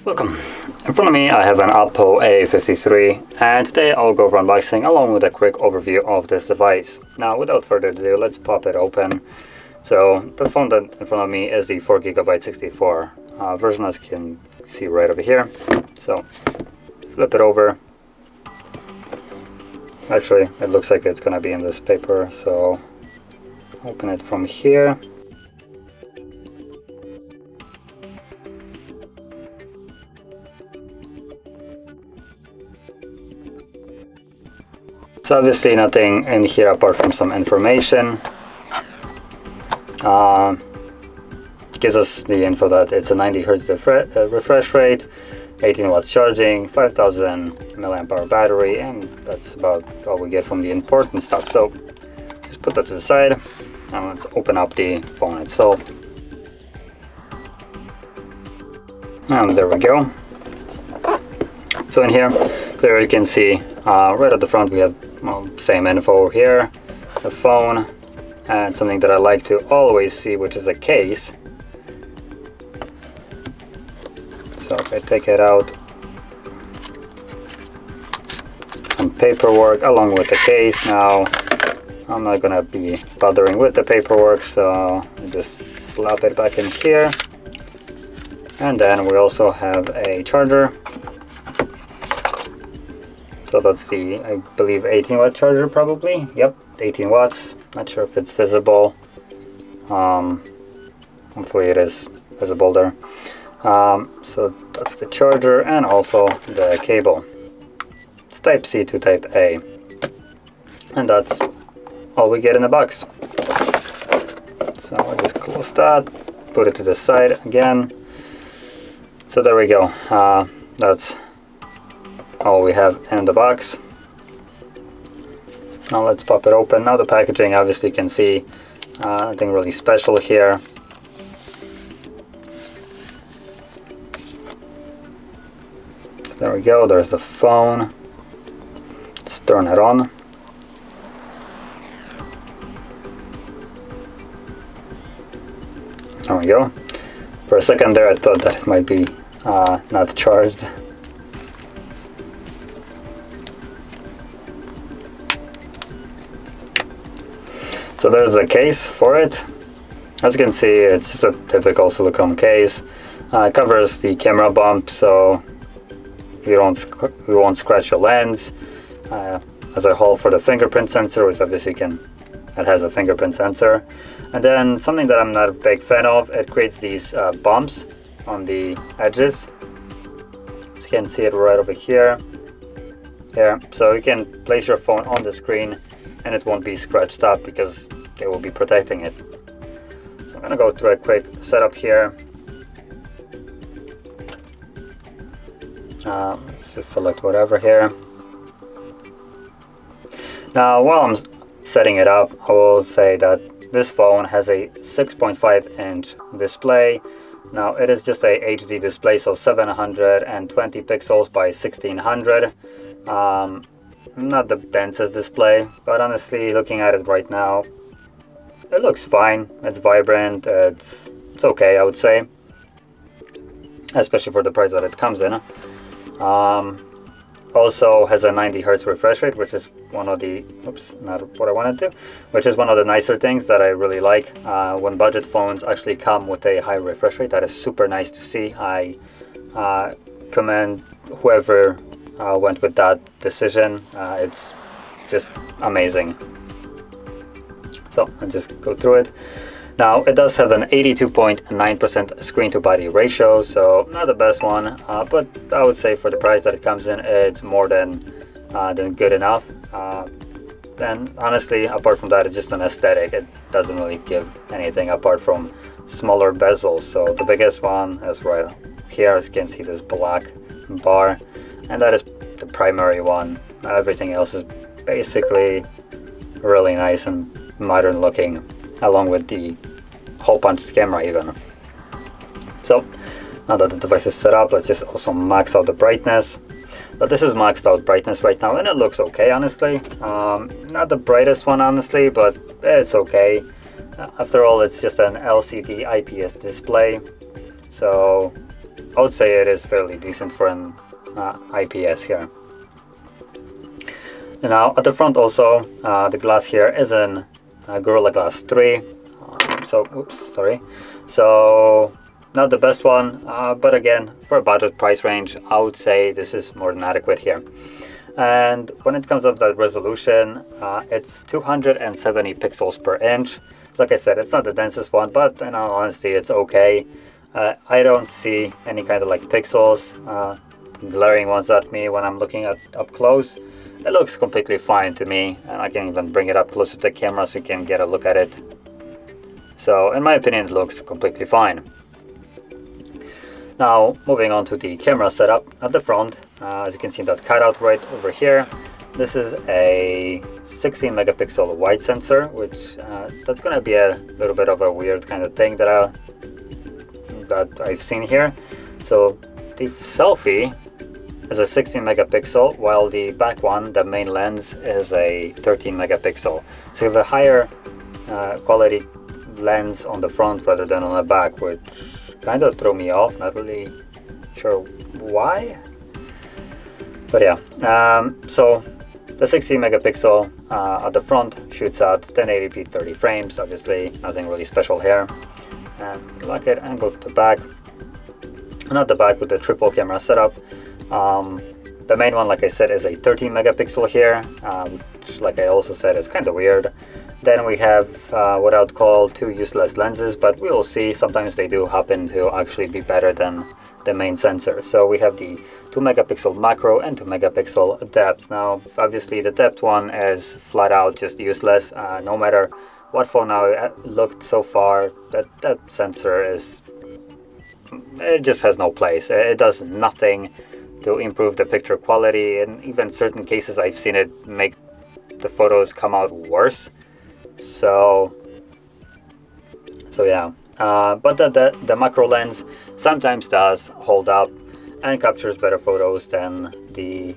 Welcome. In front of me I have an Oppo A53, and today I'll go over unboxing along with a quick overview of this device. Now without further ado, let's pop it open. So the phone that in front of me is the 4GB 64 version, as you can see right over here. So flip it over. Actually, it looks like it's gonna be in this paper, so open it from here. So obviously nothing in here apart from some information. Gives us the info that it's a 90 Hz refresh rate, 18 watts charging, 5000 milliamp hour battery, and that's about all we get from the important stuff. So just put that to the side and let's open up the phone itself. And there we go. So in here, clearly you can see right at the front we have same info here, the phone, and something that I like to always see, which is a case. So if I take it out, some paperwork along with the case. Now I'm not gonna be bothering with the paperwork, so I just slap it back in here. And then we also have a charger. So that's the, I believe, 18 watt charger probably. Yep, 18 watts. Not sure if it's visible. Hopefully it is visible there. So that's the charger and also the cable. It's Type C to Type A. And that's all we get in the box. So I'll just close that, put it to the side again. So there we go. That's all we have in the box. Now let's pop it open. Now the packaging, obviously you can see nothing really special here. So there we go, there's the phone. Let's turn it on. There we go. For a second there I thought that it might be not charged. So there's the case for it. As you can see, it's just a typical silicone case. It covers the camera bump, so you won't scratch your lens. As a whole for the fingerprint sensor, which obviously it has a fingerprint sensor. And then something that I'm not a big fan of, it creates these bumps on the edges. So you can see it right over here. Here, so you can place your phone on the screen and it won't be scratched up because they will be protecting it. So I'm gonna go through a quick setup here. Let's just select whatever here. Now while I'm setting it up, I will say that this phone has a 6.5 inch display. Now it is just a HD display, so 720 pixels by 1600. Not the densest display, but honestly looking at it right now, it looks fine. It's vibrant, it's okay, I would say, especially for the price that it comes in. Also has a 90 Hz refresh rate, which is one of the, oops, not what I wanted to, which is one of the nicer things that I really like. When budget phones actually come with a high refresh rate, that is super nice to see. I commend whoever went with that decision. It's just amazing. So I'll just go through it. Now it does have an 82.9% screen to body ratio, so not the best one, but I would say for the price that it comes in, it's more than good enough. And honestly, apart from that, it's just an aesthetic. It doesn't really give anything apart from smaller bezels. So the biggest one is right here, as you can see, this black bar, and that is the primary one. Everything else is basically really nice and modern looking, along with the hole punched camera even. So now that the device is set up, let's just also max out the brightness. But this is maxed out brightness right now, and it looks okay, honestly. Not the brightest one, honestly, but it's okay. After all, it's just an LCD IPS display, so I would say it is fairly decent for an IPS here. And now at the front also, the glass here is in Gorilla Glass 3. So not the best one, but again, for a budget price range, I would say this is more than adequate here. And when it comes to the resolution, it's 270 pixels per inch. Like I said, it's not the densest one, but in all honesty, it's okay. I don't see any kind of like pixels glaring ones at me when I'm looking at up close. It looks completely fine to me, and I can even bring it up closer to the camera so you can get a look at it. So in my opinion, it looks completely fine. Now moving on to the camera setup at the front, as you can see that cutout right over here, this is a 16 megapixel wide sensor, which that's gonna be a little bit of a weird kind of thing that I've seen here. So the selfie is a 16 megapixel, while the back one, the main lens, is a 13 megapixel. So you have a higher quality lens on the front rather than on the back, which kind of threw me off. Not really sure why, but yeah. So the 16 megapixel at the front shoots at 1080p 30 frames. Obviously nothing really special here. And lock it and go to the back. Not the back, with the triple camera setup. The main one, like I said, is a 13 megapixel here, which, like I also said, is kind of weird. Then we have what I would call two useless lenses, but we will see. Sometimes they do happen to actually be better than the main sensor. So we have the 2 megapixel macro and 2 megapixel depth. Now obviously the depth one is flat out just useless. No matter what phone I looked so far, that sensor is, it just has no place. It does nothing to improve the picture quality, and even certain cases I've seen it make the photos come out worse. So yeah, but the macro lens sometimes does hold up and captures better photos than the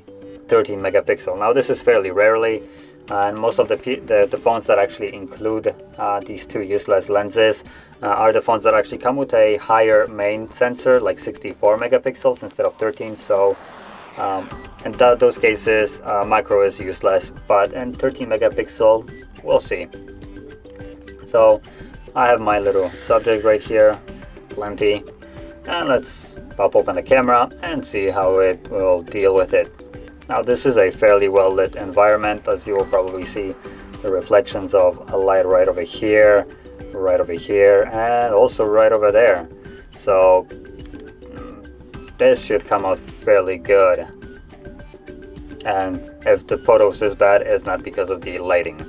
13 megapixel. Now this is fairly rarely, and most of the phones that actually include these two useless lenses are the phones that actually come with a higher main sensor, like 64 megapixels instead of 13. So in those cases, macro is useless, but in 13 megapixel, we'll see. So I have my little subject right here, plenty, and let's pop open the camera and see how it will deal with it. Now this is a fairly well lit environment, as you will probably see the reflections of a light right over here, and also right over there. So this should come out fairly good. And if the photos is bad, it's not because of the lighting.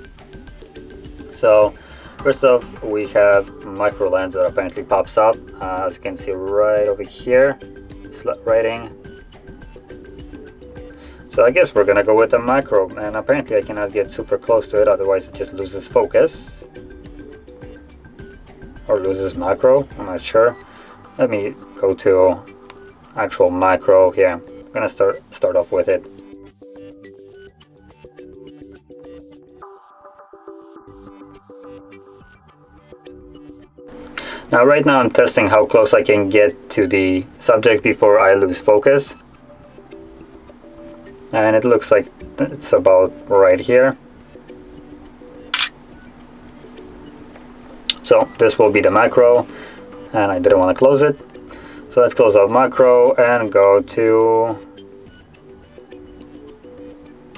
So first off, we have micro lens that apparently pops up, as you can see right over here, slit writing. So I guess we're gonna go with the macro, and apparently I cannot get super close to it, otherwise it just loses focus. Or loses macro, I'm not sure. Let me go to actual macro here. I'm gonna start off with it. Now right now I'm testing how close I can get to the subject before I lose focus. And it looks like it's about right here. So this will be the macro, and I didn't want to close it. So let's close out macro and go to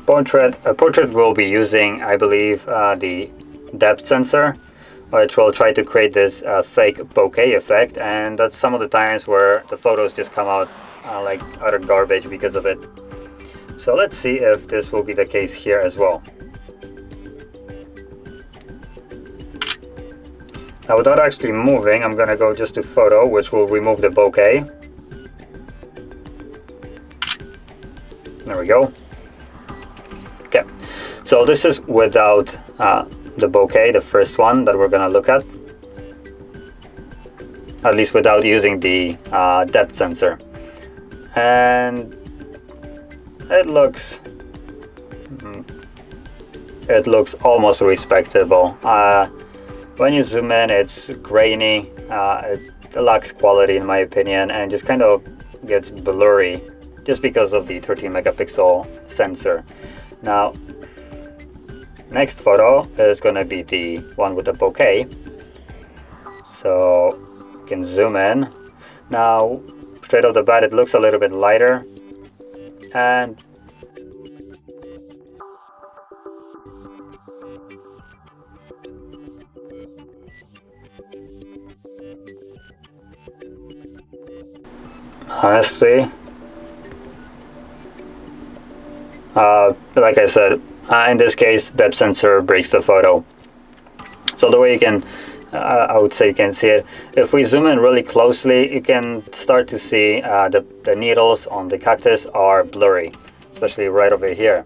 portrait. Portrait will be using, I believe, the depth sensor, which will try to create this fake bokeh effect, and that's some of the times where the photos just come out like utter garbage because of it. So let's see if this will be the case here as well. Now without actually moving, I'm gonna go just to photo, which will remove the bokeh. There we go. Okay, so this is without the bokeh, the first one that we're gonna look at least without using the depth sensor. And it looks almost respectable. When you zoom in, it's grainy, it lacks quality in my opinion, and just kind of gets blurry just because of the 13 megapixel sensor. Now, next photo is going to be the one with the bokeh. So you can zoom in. Now, straight off the bat, it looks a little bit lighter, and honestly, like I said, in this case, depth sensor breaks the photo. So the way you can, I would say you can see it, if we zoom in really closely, you can start to see the needles on the cactus are blurry, especially right over here.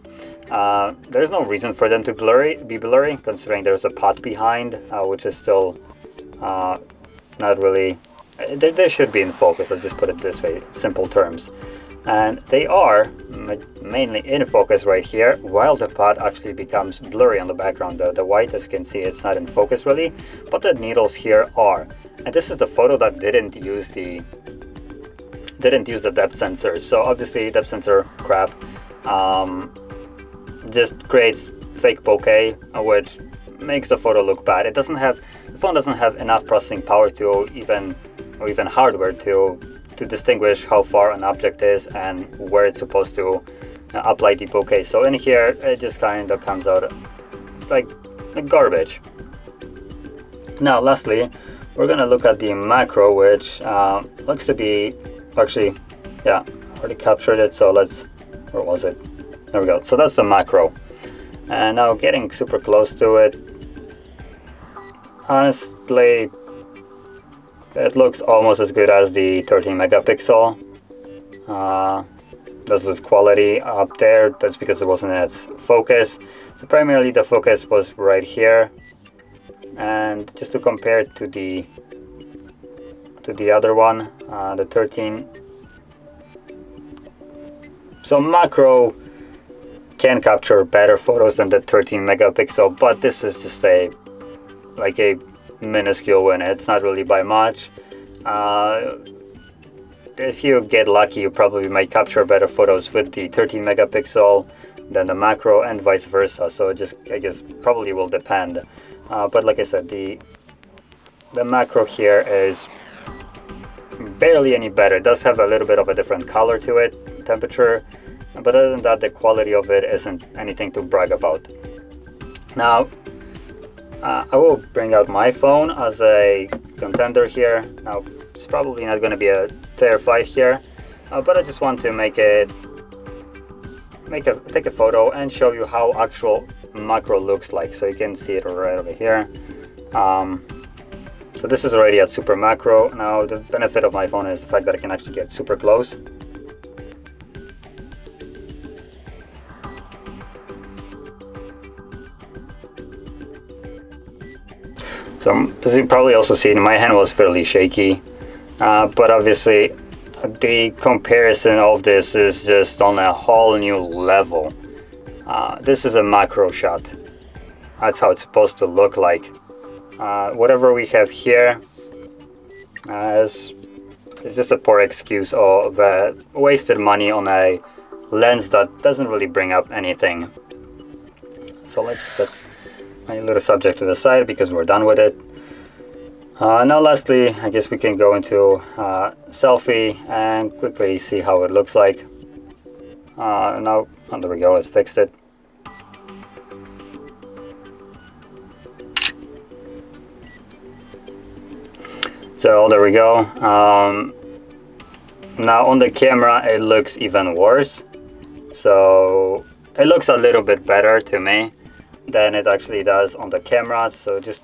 There's no reason for them to be blurry, considering there's a pot behind, which is still not really, they should be in focus, let's just put it this way, simple terms. And they are mainly in focus right here, while the pot actually becomes blurry on the background. The white, as you can see, it's not in focus really, but the needles here are. And this is the photo that didn't use the depth sensor. So obviously depth sensor crap just creates fake bokeh, which makes the photo look bad. The phone doesn't have enough processing power or even hardware to distinguish how far an object is and where it's supposed to apply the bokeh. So in here, it just kind of comes out like garbage. Now, lastly, we're gonna look at the macro, which looks to be actually, yeah, already captured it. So where was it? There we go. So that's the macro. And now getting super close to it, honestly, it looks almost as good as the 13 megapixel. Does lose quality up there. That's because it wasn't in its focus. So primarily the focus was right here. And just to compare it to the other one, the 13. So macro can capture better photos than the 13 megapixel, but this is just a minuscule win. It's not really by much. If you get lucky, you probably might capture better photos with the 13 megapixel than the macro, and vice versa. So it just, I guess, probably will depend. But like I said, the macro here is barely any better. It does have a little bit of a different color to it, temperature, but other than that, the quality of it isn't anything to brag about. Now, I will bring out my phone as a contender here. Now, it's probably not going to be a fair fight here, but I just want to take a photo and show you how actual macro looks like. So you can see it right over here. So this is already at super macro. Now, the benefit of my phone is the fact that I can actually get super close. So as you probably also seen, my hand was fairly shaky, but obviously the comparison of this is just on a whole new level. This is a macro shot. That's how it's supposed to look like. Whatever we have here is just a poor excuse of wasted money on a lens that doesn't really bring up anything. So let's set my little subject to the side because we're done with it. Now lastly, I guess we can go into selfie and quickly see how it looks like. Now, oh, there we go, it fixed it. So there we go. Now on the camera it looks even worse. So it looks a little bit better to me than it actually does on the camera, so just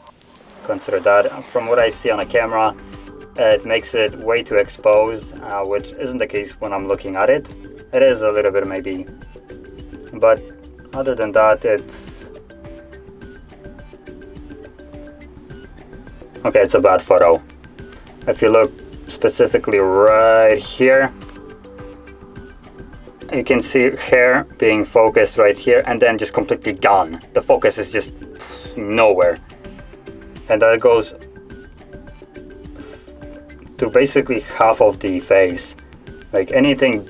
consider that. From what I see on a camera, it makes it way too exposed, which isn't the case when I'm looking at it. It is a little bit maybe, but other than that, it's okay. It's a bad photo. If you look specifically right here, you can see hair being focused right here and then just completely gone. The focus is just nowhere. And that goes to basically half of the face. Like anything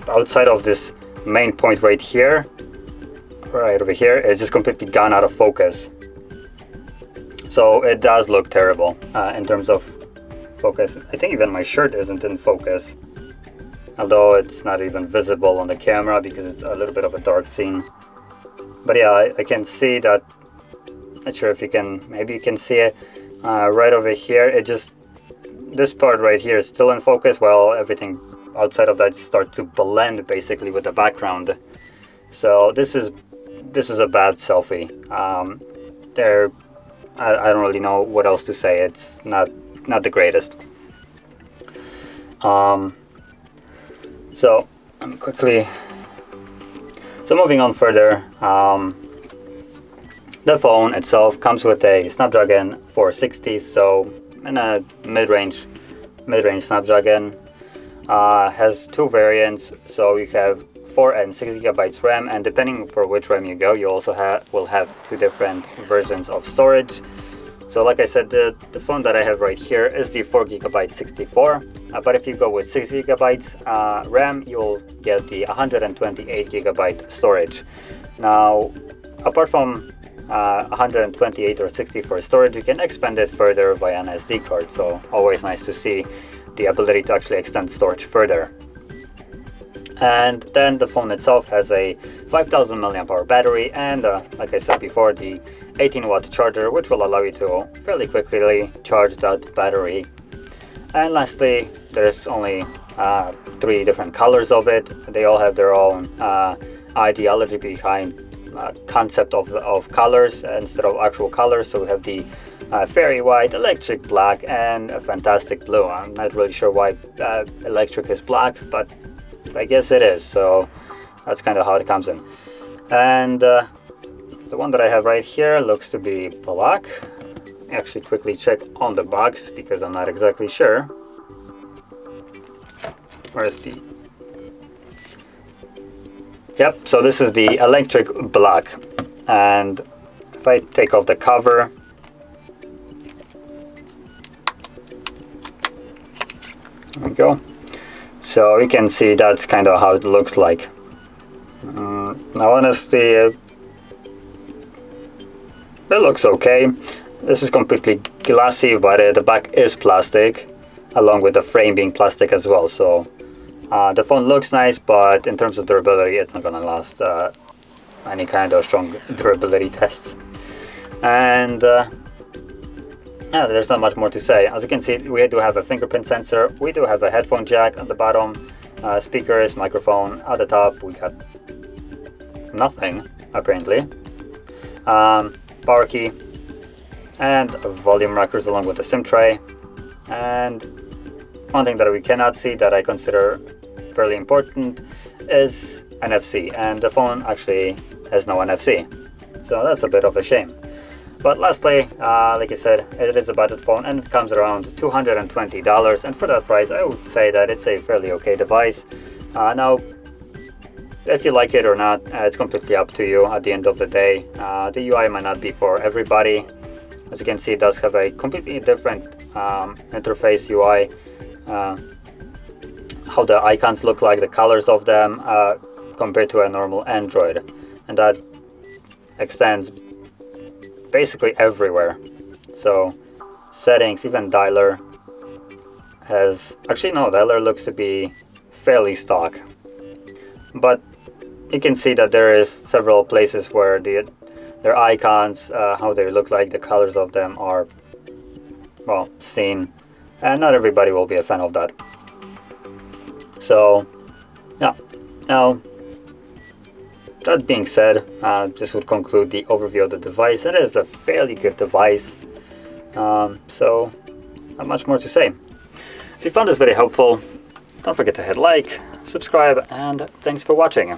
outside of this main point right here, right over here, is just completely gone out of focus. So it does look terrible in terms of focus. I think even my shirt isn't in focus, although it's not even visible on the camera because it's a little bit of a dark scene. But yeah, I can see that. Not sure if you can, maybe you can see it right over here. It just, this part right here is still in focus, while everything outside of that starts to blend basically with the background. So this is a bad selfie. I don't really know what else to say. It's not the greatest. So moving on further, the phone itself comes with a Snapdragon 460, so in a mid-range Snapdragon. Has two variants, so you have 4 and 6 gigabytes RAM, and depending for which RAM you go, you also will have two different versions of storage. So like I said, the phone that I have right here is the 4 gigabyte 64, but if you go with 6 gigabytes RAM, you'll get the 128 gigabyte storage. Now, apart from 128 or 64 storage, you can expand it further via an SD card, so always nice to see the ability to actually extend storage further. And then the phone itself has a 5000 mAh battery and like I said before, the 18-watt charger, which will allow you to fairly quickly charge that battery. And lastly, there's only 3 different colors of it. They all have their own ideology behind concept of colors instead of actual colors. So we have the fairy white, electric black, and a fantastic blue. I'm not really sure why electric is black, but I guess it is, so that's kind of how it comes in. And the one that I have right here looks to be black. Actually quickly check on the box because I'm not exactly sure. Where's the... Yep, so this is the electric black. And if I take off the cover, there we go. So you can see that's kind of how it looks like. Now honestly, it looks okay. This is completely glassy, but the back is plastic, along with the frame being plastic as well. So the phone looks nice, but in terms of durability, it's not gonna last any kind of strong durability tests. And yeah, there's not much more to say. As you can see, we do have a fingerprint sensor. We do have a headphone jack at the bottom, speakers, microphone. At the top, we got nothing, apparently. Power key, and volume rockers along with the SIM tray. And one thing that we cannot see that I consider fairly important is NFC. And the phone actually has no NFC. So that's a bit of a shame. But lastly, like I said, it is a budget phone and it comes around $220, and for that price I would say that it's a fairly okay device. Now, if you like it or not, it's completely up to you at the end of the day. The UI might not be for everybody. As you can see, it does have a completely different interface UI. How the icons look like, the colors of them compared to a normal Android. And that extends basically everywhere. So settings, even dialer has, actually no, dialer looks to be fairly stock, but you can see that there is several places where their icons, how they look like, the colors of them are, well, seen, and not everybody will be a fan of that. So yeah, now that being said, this would conclude the overview of the device. It is a fairly good device, so not much more to say. If you found this video helpful, don't forget to hit like, subscribe, and thanks for watching.